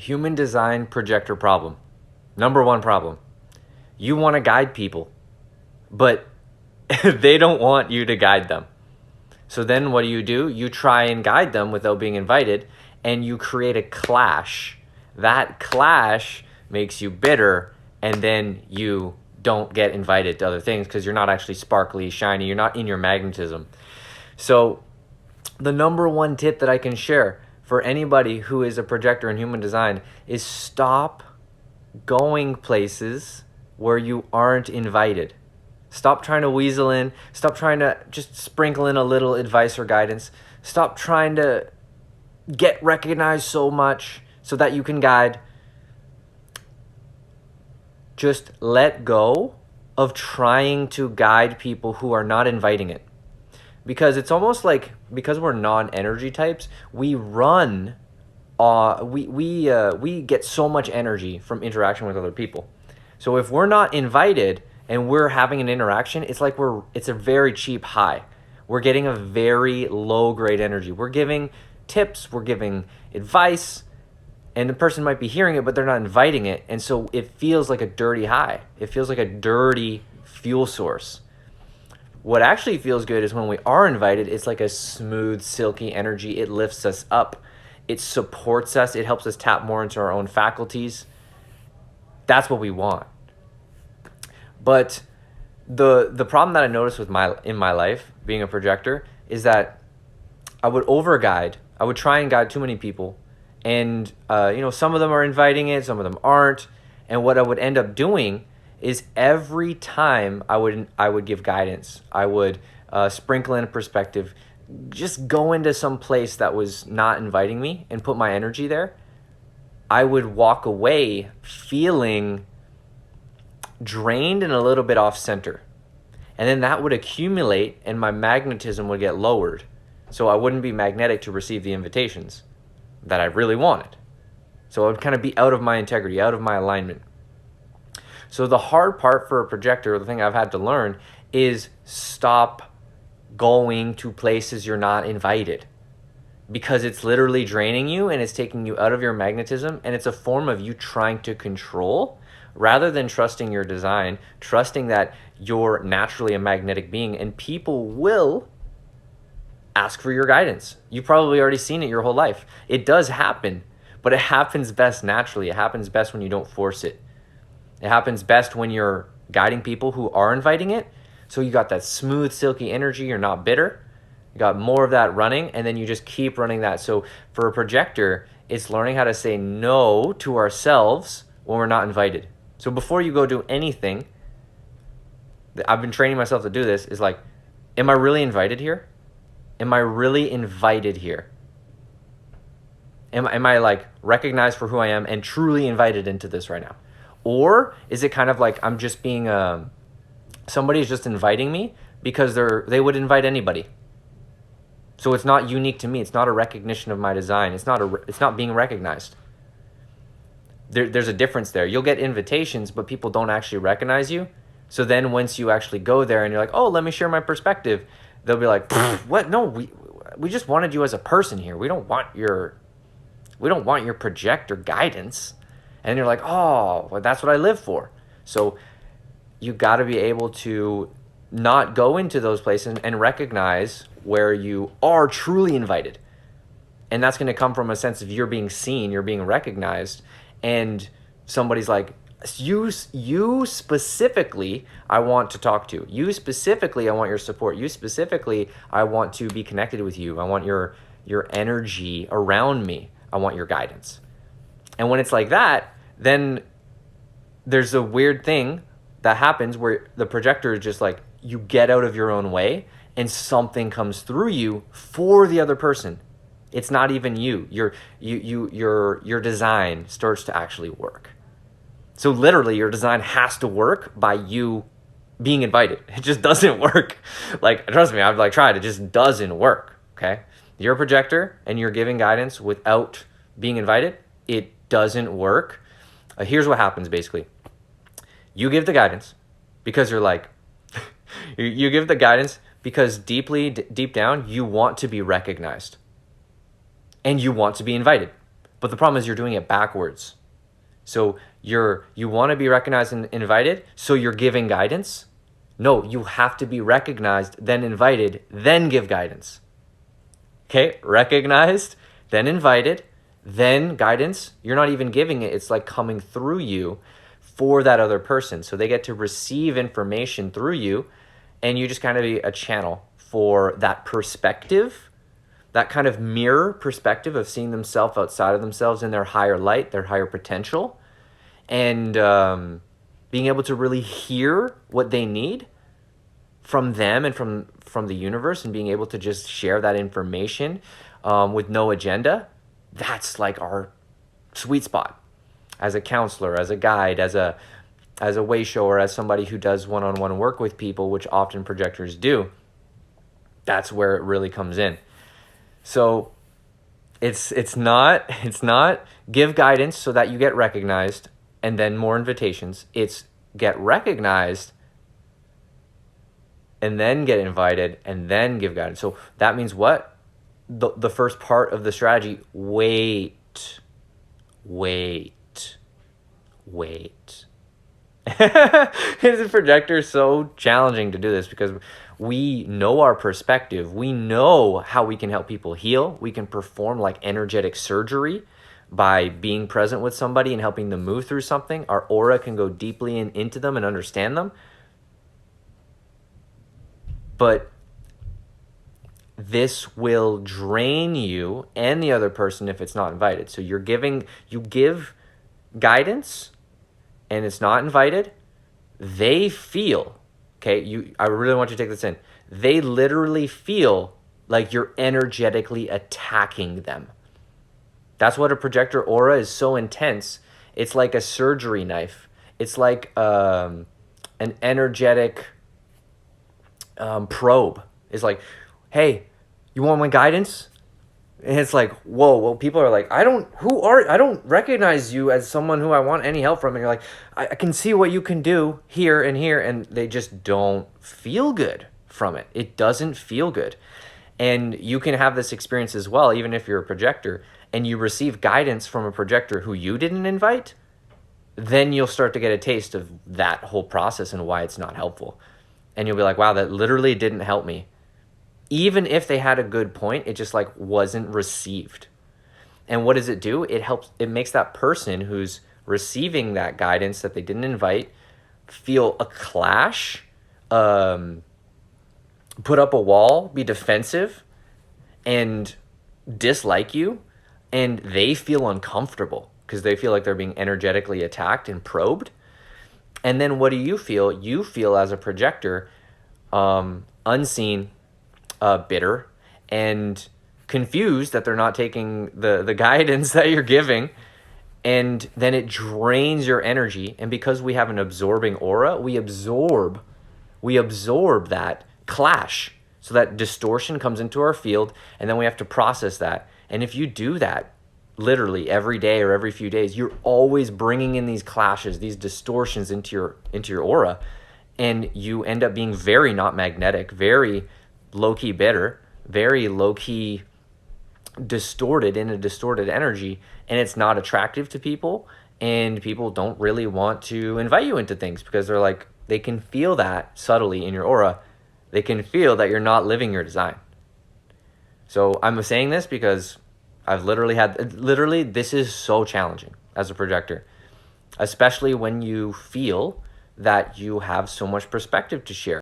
Human design projector problem. Number one problem. You want to guide people, but they don't want you to guide them. So then what do? You try and guide them without being invited, and you create a clash. That clash makes you bitter, and then you don't get invited to other things because you're not actually sparkly, shiny, you're not in your magnetism. So the number one tip that I can share for anybody who is a projector in human design is stop going places where you aren't invited. Stop trying to weasel in. Stop trying to just sprinkle in a little advice or guidance. Stop trying to get recognized so much so that you can guide. Just let go of trying to guide people who are not inviting it. Because it's almost like, because we're non-energy types, we run, we get so much energy from interaction with other people. So if we're not invited and we're having an interaction, it's like it's a very cheap high. We're getting a very low grade energy. We're giving tips, we're giving advice, and the person might be hearing it, but they're not inviting it. And so it feels like a dirty high. It feels like a dirty fuel source. What actually feels good is when we are invited, it's like a smooth, silky energy. It lifts us up. It supports us. It helps us tap more into our own faculties. That's what we want. But the problem that I noticed in my life, being a projector, is that I would overguide. I would try and guide too many people. And some of them are inviting it, some of them aren't. And what I would end up doing is every time I would give guidance, I would sprinkle in a perspective, just go into some place that was not inviting me and put my energy there, I would walk away feeling drained and a little bit off center. And then that would accumulate and my magnetism would get lowered. So I wouldn't be magnetic to receive the invitations that I really wanted. So I would kind of be out of my integrity, out of my alignment. So the hard part for a projector, the thing I've had to learn, is stop going to places you're not invited, because it's literally draining you and it's taking you out of your magnetism, and it's a form of you trying to control rather than trusting your design, trusting that you're naturally a magnetic being and people will ask for your guidance. You've probably already seen it your whole life. It does happen, but it happens best naturally. It happens best when you don't force it. It happens best when you're guiding people who are inviting it. So you got that smooth, silky energy. You're not bitter. You got more of that running, and then you just keep running that. So for a projector, it's learning how to say no to ourselves when we're not invited. So before you go do anything, I've been training myself to do this, is like, am I really invited here? Am I really invited here? Am I like recognized for who I am and truly invited into this right now? Or is it kind of like I'm just being somebody's just inviting me because they would invite anybody. So it's not unique to me. It's not a recognition of my design. It's not being recognized. There's a difference there. You'll get invitations, but people don't actually recognize you. So then once you actually go there and you're like, oh, let me share my perspective, they'll be like, what? No, we just wanted you as a person here. We don't want your projector guidance. And you're like, oh, well, that's what I live for. So you got to be able to not go into those places and recognize where you are truly invited. And that's going to come from a sense of you're being seen, you're being recognized, and somebody's like, you specifically, I want to talk to. You specifically, I want your support. You specifically, I want to be connected with you. I want your energy around me. I want your guidance. And when it's like that, then there's a weird thing that happens where the projector is just like, you get out of your own way and something comes through you for the other person. It's not even you. Your design starts to actually work. So literally your design has to work by you being invited. It just doesn't work. Like, trust me, I've like tried. It just doesn't work. Okay. You're a projector and you're giving guidance without being invited. It doesn't work. Here's what happens basically. You give the guidance because you're like, you give the guidance because deep down, you want to be recognized and you want to be invited. But the problem is you're doing it backwards. So you want to be recognized and invited, so you're giving guidance. No, you have to be recognized, then invited, then give guidance. Okay, recognized, then invited, then guidance. You're not even giving it. It's like coming through you for that other person. So they get to receive information through you, and you just kind of be a channel for that perspective, that kind of mirror perspective of seeing themselves outside of themselves in their higher light, their higher potential, and being able to really hear what they need from them and from the universe, and being able to just share that information with no agenda. That's like our sweet spot as a counselor, as a guide, as a way shower, as somebody who does one-on-one work with people, which often projectors do. That's where it really comes in. So it's not give guidance so that you get recognized and then more invitations. It's get recognized and then get invited and then give guidance. So that means what? The first part of the strategy, wait. As a projector, it's so challenging to do this because we know our perspective. We know how we can help people heal. We can perform like energetic surgery by being present with somebody and helping them move through something. Our aura can go deeply into them and understand them. But this will drain you and the other person if it's not invited. So you give guidance and it's not invited. They feel, okay, I really want you to take this in. They literally feel like you're energetically attacking them. That's what a projector aura is so intense. It's like a surgery knife. It's like an energetic probe. It's like, hey, you want my guidance? And it's like, whoa, well, people are like, I don't recognize you as someone who I want any help from. And you're like, I can see what you can do here and here. And they just don't feel good from it. It doesn't feel good. And you can have this experience as well, even if you're a projector and you receive guidance from a projector who you didn't invite, then you'll start to get a taste of that whole process and why it's not helpful. And you'll be like, wow, that literally didn't help me. Even if they had a good point, it just like wasn't received. And what does it do? It makes that person who's receiving that guidance that they didn't invite feel a clash, put up a wall, be defensive, and dislike you. And they feel uncomfortable because they feel like they're being energetically attacked and probed. And then what do you feel? You feel as a projector unseen, bitter, and confused that they're not taking the guidance that you're giving. And then it drains your energy. And because we have an absorbing aura, we absorb that clash. So that distortion comes into our field, and then we have to process that. And if you do that literally every day or every few days, you're always bringing in these clashes, these distortions into your aura, and you end up being very not magnetic, very low-key bitter, very low-key distorted in a distorted energy, and it's not attractive to people, and people don't really want to invite you into things because they're like, they can feel that subtly in your aura. They can feel that you're not living your design. So I'm saying this because I've literally this is so challenging as a projector, especially when you feel that you have so much perspective to share.